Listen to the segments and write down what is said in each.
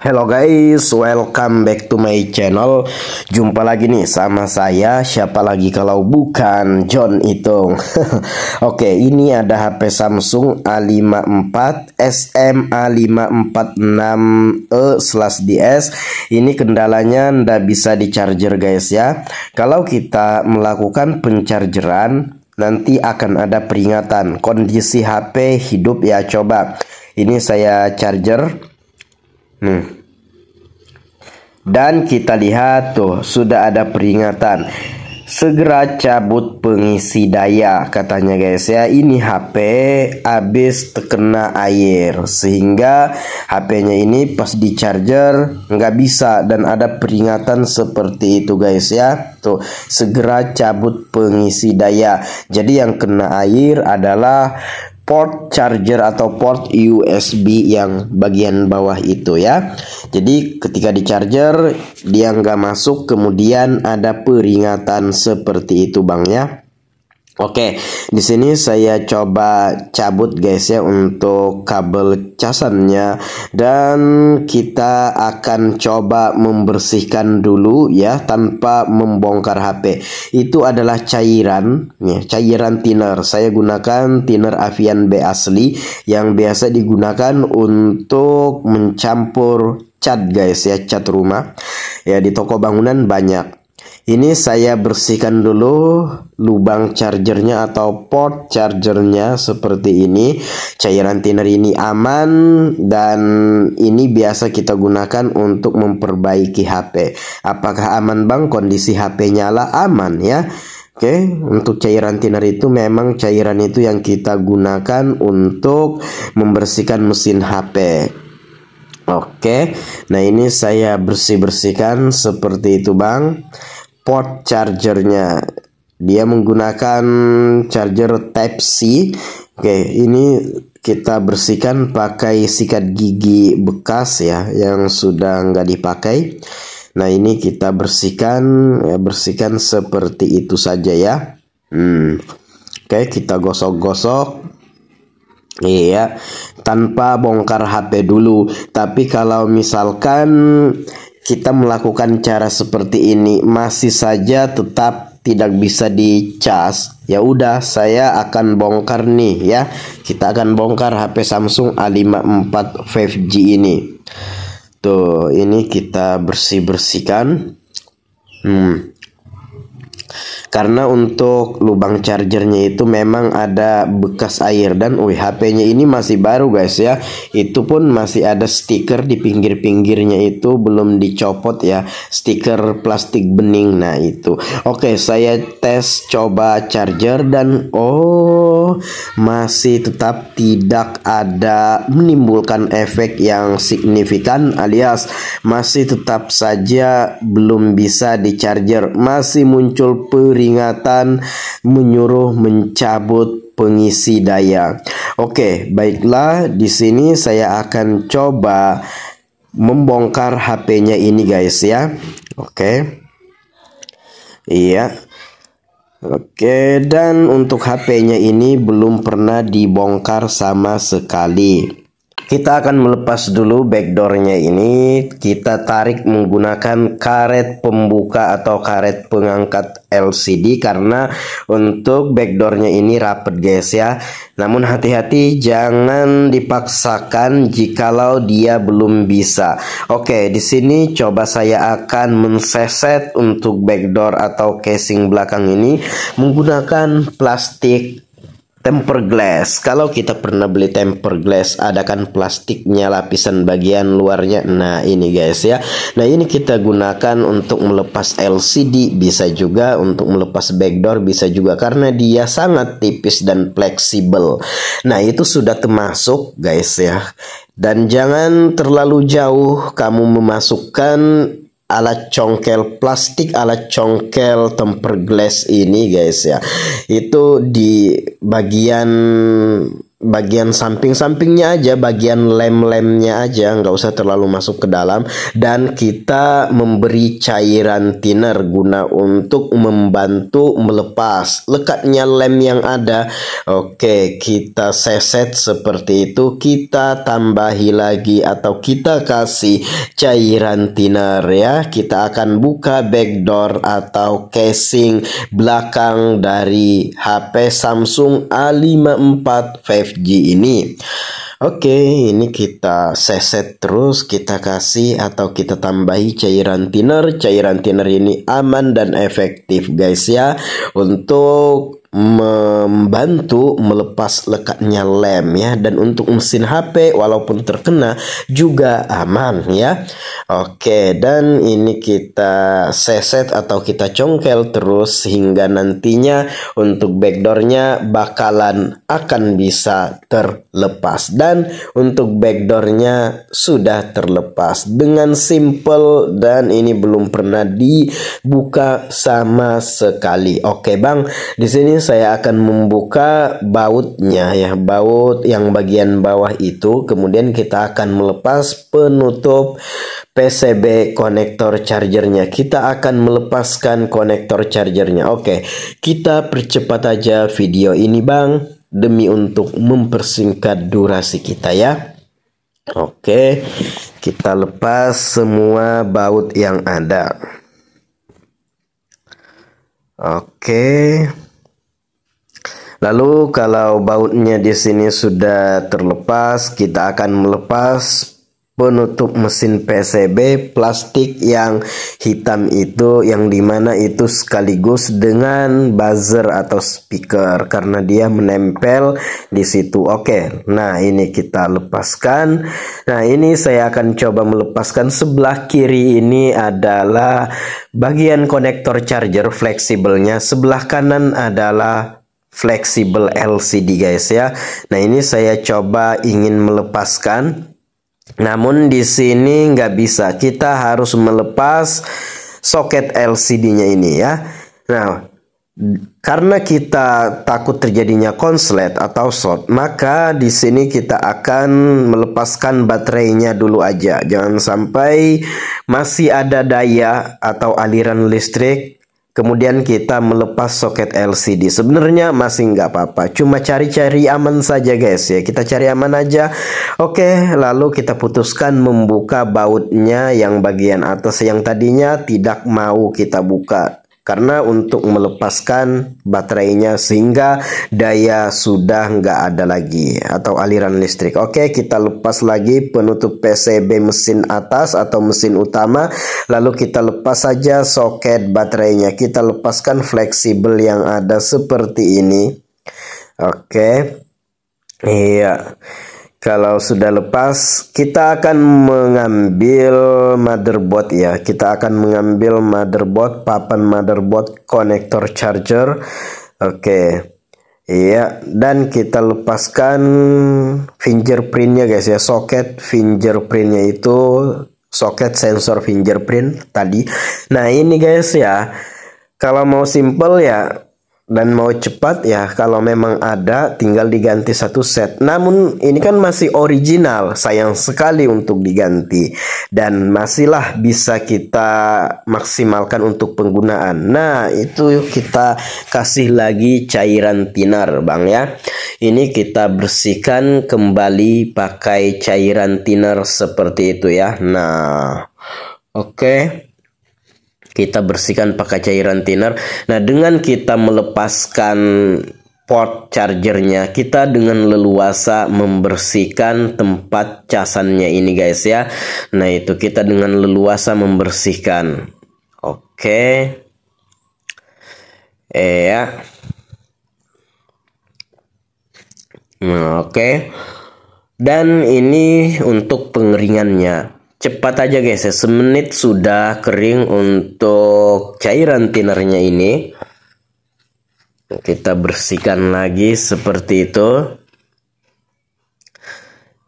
Hello guys, welcome back to my channel. Jumpa lagi nih sama saya, siapa lagi kalau bukan John Itung. Oke, ini ada HP Samsung A54 SMA546E/DS. Ini kendalanya ndak bisa di charger guys ya. Kalau kita melakukan penchargeran, nanti akan ada peringatan kondisi HP hidup ya. Coba ini saya charger. Dan kita lihat tuh sudah ada peringatan, segera cabut pengisi daya katanya guys ya. Ini HP habis terkena air sehingga HP-nya ini pas di charger nggak bisa, dan ada peringatan seperti itu guys ya. Tuh, segera cabut pengisi daya. Jadi yang kena air adalah port charger atau port USB yang bagian bawah itu ya. Jadi ketika di charger dia nggak masuk, kemudian ada peringatan seperti itu bang ya. Oke, di sini saya coba cabut guys ya untuk kabel casannya, dan kita akan coba membersihkan dulu ya tanpa membongkar HP. Itu adalah cairan ya, cairan thinner. Saya gunakan thinner Avian B asli yang biasa digunakan untuk mencampur cat guys ya, cat rumah. Ya di toko bangunan banyak. Ini saya bersihkan dulu lubang chargernya atau port chargernya seperti ini. Cairan thinner ini aman, dan ini biasa kita gunakan untuk memperbaiki HP. Apakah aman bang? Kondisi HP nyala aman ya. Oke, untuk cairan thinner itu memang cairan itu yang kita gunakan untuk membersihkan mesin HP. Oke, nah ini saya bersihkan seperti itu bang. Port chargernya dia menggunakan charger Type C. Oke, ini kita bersihkan pakai sikat gigi bekas ya, yang sudah nggak dipakai. Nah ini kita bersihkan ya, bersihkan seperti itu saja ya. Oke, kita gosok-gosok. Iya, tanpa bongkar HP dulu. Tapi kalau misalkan kita melakukan cara seperti ini masih saja tetap tidak bisa dicas, ya udah saya akan bongkar nih ya. Kita akan bongkar HP Samsung A54 5G ini. Tuh, ini kita bersihkan. Karena untuk lubang chargernya itu memang ada bekas air, dan HP-nya ini masih baru guys ya. Itu pun masih ada stiker di pinggir-pinggirnya, itu belum dicopot ya, stiker plastik bening. Nah itu. Oke, saya tes coba charger, dan masih tetap tidak ada menimbulkan efek yang signifikan, alias masih tetap saja belum bisa di charger. Masih muncul peringatan menyuruh mencabut pengisi daya. Oke, baiklah, di sini saya akan coba membongkar HP-nya ini guys ya. Oke. Iya. Oke, dan untuk HP-nya ini belum pernah dibongkar sama sekali. Kita akan melepas dulu backdoornya ini. Kita tarik menggunakan karet pembuka atau karet pengangkat LCD, karena untuk backdoornya ini rapet guys ya. Namun hati-hati, jangan dipaksakan jikalau dia belum bisa. Oke, di sini coba saya akan menseset untuk backdoor atau casing belakang ini menggunakan plastik tempered glass. Kalau kita pernah beli tempered glass, ada kan plastiknya, lapisan bagian luarnya. Nah ini guys ya. Nah ini kita gunakan untuk melepas LCD, bisa juga untuk melepas backdoor, bisa juga, karena dia sangat tipis dan fleksibel. Nah itu sudah termasuk guys ya. Dan jangan terlalu jauh kamu memasukkan alat congkel plastik, alat congkel tempered glass ini guys ya. Itu di bagian bagian samping-sampingnya aja, bagian lem-lemnya aja, nggak usah terlalu masuk ke dalam. Dan kita memberi cairan thinner guna untuk membantu melepas lekatnya lem yang ada. Oke, kita seset seperti itu. Kita tambahi lagi atau kita kasih cairan thinner ya. Kita akan buka backdoor atau casing belakang dari HP Samsung A54 5G ini. Oke, ini kita seset terus, kita kasih atau kita tambahi cairan thinner. Cairan thinner ini aman dan efektif guys ya, untuk membantu melepas lekatnya lem ya, dan untuk mesin HP walaupun terkena juga aman ya. Oke, dan ini kita seset atau kita congkel terus hingga nantinya untuk backdoornya bakalan akan bisa terlepas. Dan untuk backdoornya sudah terlepas dengan simple, dan ini belum pernah dibuka sama sekali. Oke bang, di sini saya akan membuka bautnya ya, baut yang bagian bawah itu. Kemudian kita akan melepas penutup PCB konektor chargernya. Kita akan melepaskan konektor chargernya. Oke, kita percepat aja video ini bang, demi untuk mempersingkat durasi kita ya. Oke, kita lepas semua baut yang ada. Oke. Lalu kalau bautnya di sini sudah terlepas, kita akan melepas penutup mesin PCB plastik yang hitam itu, yang dimana itu sekaligus dengan buzzer atau speaker karena dia menempel di situ. Oke, nah ini kita lepaskan. Nah ini saya akan coba melepaskan. Sebelah kiri ini adalah bagian konektor charger fleksibelnya, sebelah kanan adalah fleksibel LCD guys ya. Nah ini saya coba ingin melepaskan, namun di sini nggak bisa. Kita harus melepas soket LCD-nya ini ya. Nah, karena kita takut terjadinya konslet atau short, maka di sini kita akan melepaskan baterainya dulu aja. Jangan sampai masih ada daya atau aliran listrik kemudian kita melepas soket LCD. Sebenarnya masih nggak apa-apa, cuma cari-cari aman saja guys ya. Kita cari aman aja. Oke, lalu kita putuskan membuka bautnya yang bagian atas yang tadinya tidak mau kita buka, karena untuk melepaskan baterainya sehingga daya sudah nggak ada lagi atau aliran listrik. Oke, kita lepas lagi penutup PCB mesin atas atau mesin utama, lalu kita lepas saja soket baterainya. Kita lepaskan fleksibel yang ada seperti ini. Oke, iya. Kalau sudah lepas, kita akan mengambil motherboard ya. Kita akan mengambil motherboard, papan motherboard konektor charger. Oke. Iya, dan kita lepaskan fingerprintnya guys ya. Soket fingerprintnya itu soket sensor fingerprint tadi. Nah, ini guys ya. Kalau mau simple ya dan mau cepat ya, kalau memang ada tinggal diganti satu set. Namun ini kan masih original, sayang sekali untuk diganti, dan masihlah bisa kita maksimalkan untuk penggunaan. Nah itu kita kasih lagi cairan thinner bang ya. Ini kita bersihkan kembali pakai cairan thinner seperti itu ya. Nah oke, kita bersihkan pakai cairan thinner. Nah, dengan kita melepaskan port chargernya, kita dengan leluasa membersihkan tempat casannya ini guys ya. Nah, itu kita dengan leluasa membersihkan. Oke. Ya. Nah, oke. Dan ini untuk pengeringannya. Cepat aja guys ya, semenit sudah kering untuk cairan thinnernya ini. Kita bersihkan lagi seperti itu.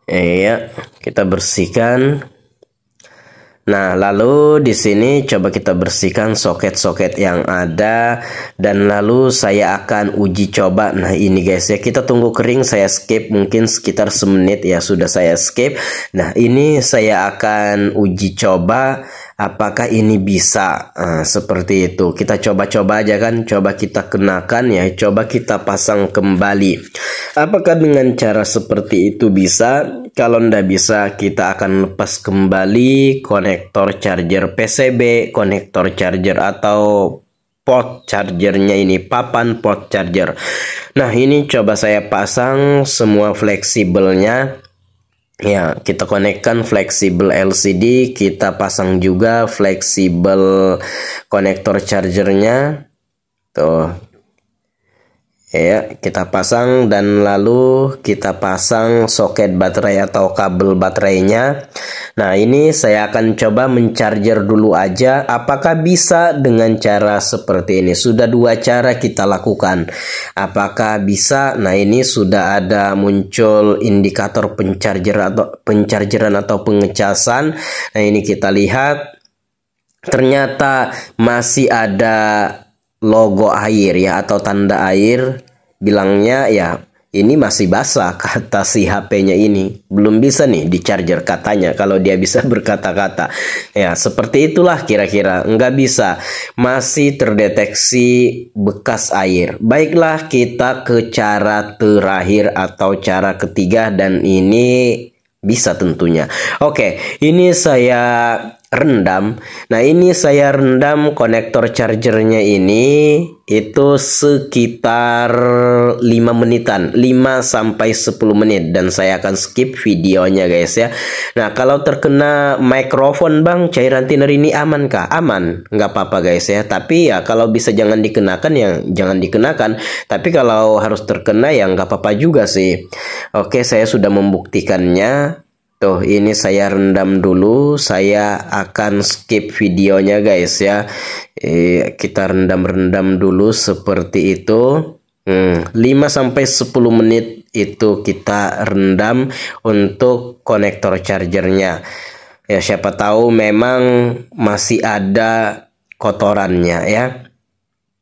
Ya, kita bersihkan. Nah, lalu di sini coba kita bersihkan soket-soket yang ada dan lalu saya akan uji coba. Nah, ini guys ya, kita tunggu kering, saya skip mungkin sekitar semenit ya, sudah saya skip. Nah, ini saya akan uji coba apakah ini bisa. Seperti itu. Kita coba-coba aja kan, coba kita kenakan ya, coba kita pasang kembali. Apakah dengan cara seperti itu bisa? Kalau ndak bisa, kita akan lepas kembali konektor charger PCB, konektor charger atau port chargernya ini, papan port charger. Nah, ini coba saya pasang semua fleksibelnya. Ya, kita konekkan fleksibel LCD, kita pasang juga fleksibel konektor chargernya. Tuh. Ya, kita pasang dan lalu kita pasang soket baterai atau kabel baterainya. Nah, ini saya akan coba mencharger dulu aja. Apakah bisa dengan cara seperti ini? Sudah dua cara kita lakukan. Apakah bisa? Nah, ini sudah ada muncul indikator penchargeran atau pengecasan. Nah, ini kita lihat. Ternyata masih ada logo air ya atau tanda air, bilangnya ya ini masih basah kata si HP-nya ini. Belum bisa nih di charger katanya kalau dia bisa berkata-kata. Ya, seperti itulah kira-kira. Nggak bisa. Masih terdeteksi bekas air. Baiklah, kita ke cara terakhir atau cara ketiga dan ini bisa tentunya. Oke, ini saya rendam. Nah, ini saya rendam konektor chargernya ini itu sekitar 5 menitan, 5 sampai 10 menit dan saya akan skip videonya guys ya. Nah, kalau terkena mikrofon Bang, cairan thinner ini aman kah? Aman, nggak apa-apa guys ya. Tapi ya kalau bisa jangan dikenakan ya jangan dikenakan. Tapi kalau harus terkena ya nggak apa-apa juga sih. Oke, saya sudah membuktikannya. Tuh, ini saya rendam dulu. Saya akan skip videonya guys ya. Kita rendam-rendam dulu seperti itu. 5 sampai 10 menit itu kita rendam untuk konektor chargernya. Ya, siapa tahu memang masih ada kotorannya ya.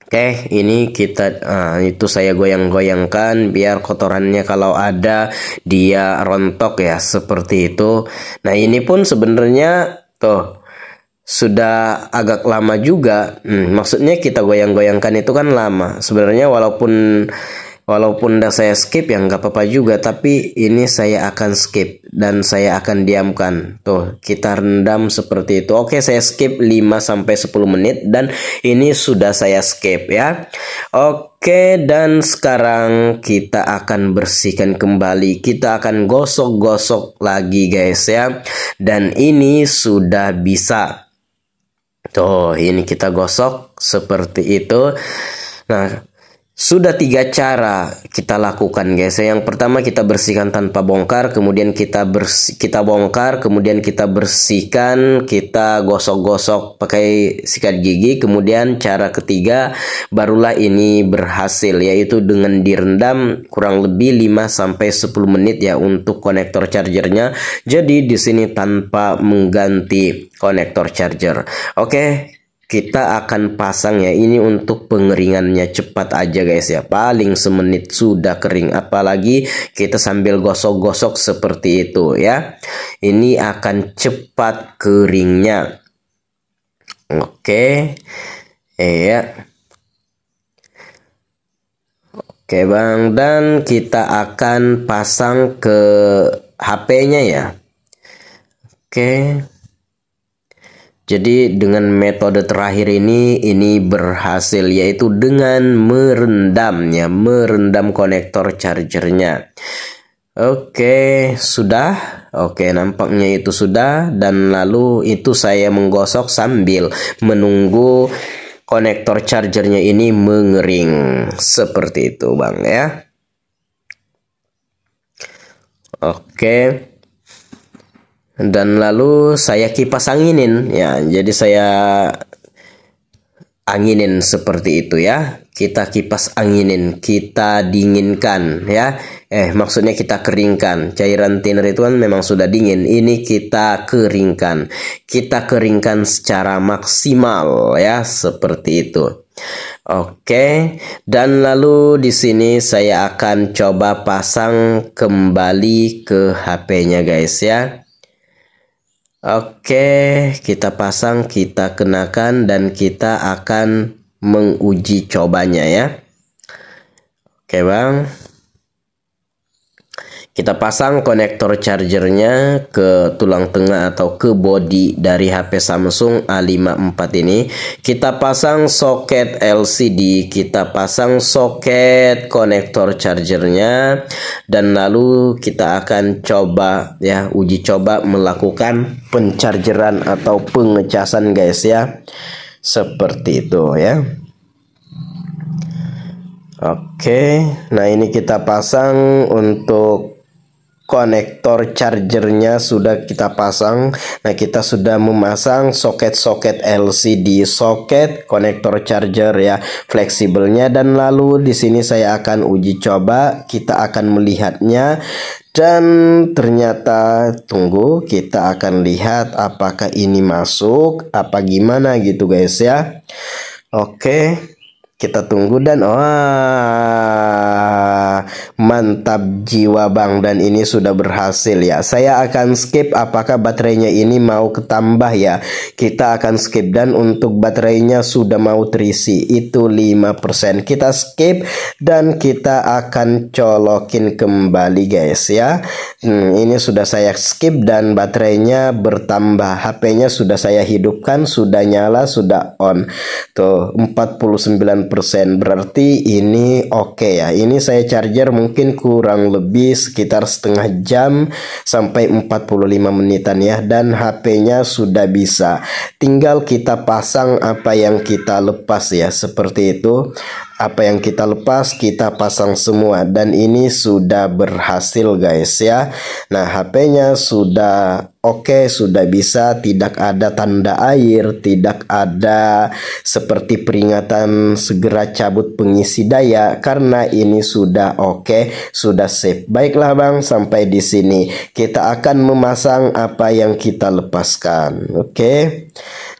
Oke, ini kita itu saya goyang-goyangkan biar kotorannya kalau ada dia rontok ya seperti itu. Nah, ini pun sebenarnya tuh sudah agak lama juga. Maksudnya kita goyang-goyangkan itu kan lama. Sebenarnya walaupun udah saya skip ya nggak apa-apa juga, tapi ini saya akan skip dan saya akan diamkan. Tuh, kita rendam seperti itu. Oke, saya skip 5 sampai 10 menit dan ini sudah saya skip ya. Oke, dan sekarang kita akan bersihkan kembali. Kita akan gosok-gosok lagi guys ya. Dan ini sudah bisa. Tuh, ini kita gosok seperti itu. Nah, sudah 3 cara kita lakukan guys. Yang pertama kita bersihkan tanpa bongkar, kemudian kita bongkar, kemudian kita bersihkan, kita gosok-gosok pakai sikat gigi. Kemudian cara ketiga barulah ini berhasil, yaitu dengan direndam kurang lebih 5 sampai 10 menit ya untuk konektor chargernya. Jadi di sini tanpa mengganti konektor charger. Oke. Kita akan pasang ya, ini untuk pengeringannya cepat aja guys ya, paling semenit sudah kering, apalagi kita sambil gosok-gosok seperti itu ya, ini akan cepat keringnya. Oke ya, oke Bang, dan kita akan pasang ke HP-nya ya. Oke. Jadi dengan metode terakhir ini berhasil, yaitu dengan merendam konektor chargernya. Oke, sudah. Oke, nampaknya itu sudah, dan lalu itu saya menggosok sambil menunggu konektor chargernya ini mengering. Seperti itu Bang ya. Oke. Dan lalu saya kipas anginin ya, jadi saya anginin seperti itu ya. Kita kipas anginin, kita dinginkan ya. Maksudnya kita keringkan. Cairan thinner itu kan memang sudah dingin. Ini kita keringkan. Kita keringkan secara maksimal ya, seperti itu. Oke, dan lalu di sini saya akan coba pasang kembali ke HP-nya guys ya. Oke, kita pasang, kita kenakan, dan kita akan menguji cobanya ya. Oke bang, kita pasang konektor chargernya ke tulang tengah atau ke body dari HP Samsung A54 ini. Kita pasang soket LCD, kita pasang soket konektor chargernya, dan lalu kita akan coba ya, uji coba melakukan penchargeran atau pengecasan guys ya. Seperti itu ya. Oke, nah ini kita pasang untuk konektor chargernya sudah kita pasang. Nah, kita sudah memasang soket-soket LCD, soket konektor charger ya, fleksibelnya, dan lalu di sini saya akan uji coba, kita akan melihatnya. Dan ternyata tunggu, kita akan lihat apakah ini masuk apa gimana gitu guys ya. Oke, kita tunggu, dan mantap jiwa bang, dan ini sudah berhasil ya. Saya akan skip apakah baterainya ini mau ketambah ya. Kita akan skip, dan untuk baterainya sudah mau terisi itu 5%. Kita skip dan kita akan colokin kembali guys ya. Ini sudah saya skip dan baterainya bertambah. HP-nya sudah saya hidupkan, sudah nyala, sudah on. Tuh 49%, berarti ini oke ya. Ini saya charger mungkin kurang lebih sekitar setengah jam sampai 45 menitan ya, dan HP-nya sudah bisa. Tinggal kita pasang apa yang kita lepas ya, seperti itu. Apa yang kita lepas kita pasang semua, dan ini sudah berhasil guys ya. Nah, HP-nya sudah oke, sudah bisa, tidak ada tanda air, tidak ada seperti peringatan segera cabut pengisi daya, karena ini sudah oke, sudah safe. Baiklah bang, sampai di sini kita akan memasang apa yang kita lepaskan. Oke.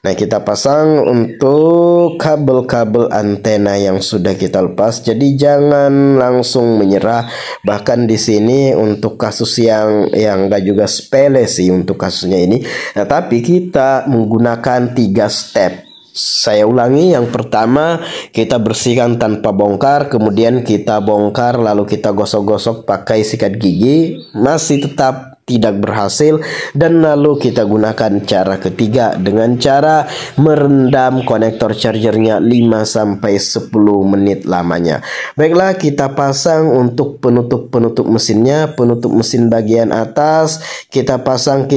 Nah, kita pasang untuk kabel-kabel antena yang sudah kita lepas. Jadi jangan langsung menyerah. Bahkan di sini untuk kasus yang enggak juga sepele sih untuk kasusnya ini. Nah, tapi kita menggunakan 3 step. Saya ulangi, yang pertama kita bersihkan tanpa bongkar, kemudian kita bongkar lalu kita gosok-gosok pakai sikat gigi, masih tetap tidak berhasil, dan lalu kita gunakan cara ketiga dengan cara merendam konektor chargernya 5-10 menit lamanya. Baiklah, kita pasang untuk penutup mesinnya, penutup mesin bagian atas kita pasang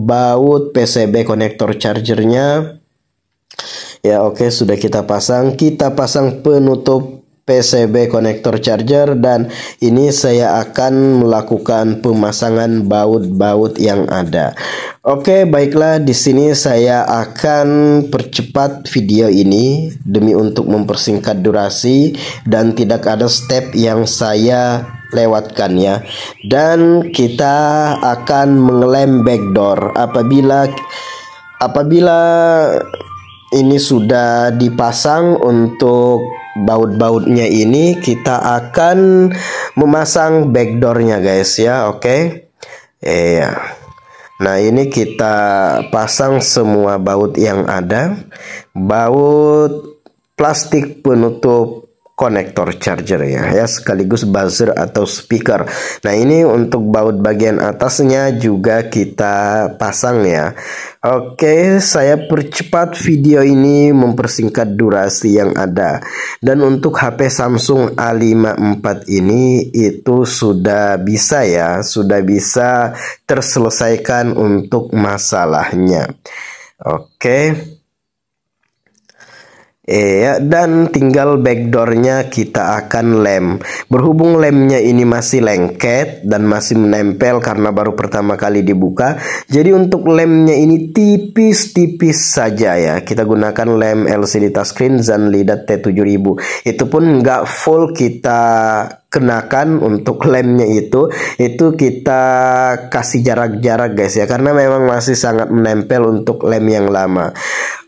baut PCB konektor chargernya. Ya oke, sudah kita pasang penutup PCB konektor charger, dan ini saya akan melakukan pemasangan baut-baut yang ada. Oke, baiklah, di sini saya akan percepat video ini demi untuk mempersingkat durasi dan tidak ada step yang saya lewatkan ya. Dan kita akan mengelem backdoor apabila ini sudah dipasang. Untuk baut-bautnya ini kita akan memasang backdoornya guys ya. Oke. Nah, ini kita pasang semua baut yang ada, baut plastik penutup konektor charger ya, sekaligus buzzer atau speaker. Nah, ini untuk baut bagian atasnya juga kita pasang ya. Oke, saya percepat video ini mempersingkat durasi yang ada. Dan untuk HP Samsung A54 ini itu sudah bisa ya, sudah bisa terselesaikan untuk masalahnya. Oke. Ya, dan tinggal backdoornya kita akan lem. Berhubung lemnya ini masih lengket dan masih menempel karena baru pertama kali dibuka, jadi untuk lemnya ini tipis-tipis saja ya. Kita gunakan lem LCD touchscreen Zanlida T7000. Itu pun nggak full kita kenakan untuk lemnya itu kita kasih jarak-jarak guys ya, karena memang masih sangat menempel untuk lem yang lama.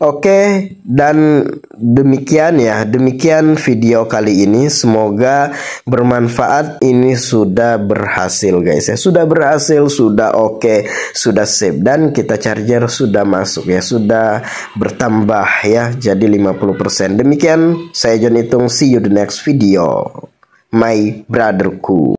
Oke, dan demikian video kali ini, semoga bermanfaat. Ini sudah berhasil guys ya, sudah berhasil, sudah oke, sudah save, dan kita charger sudah masuk ya, sudah bertambah ya jadi 50%. Demikian saya John Itung, see you the next video my brotherku.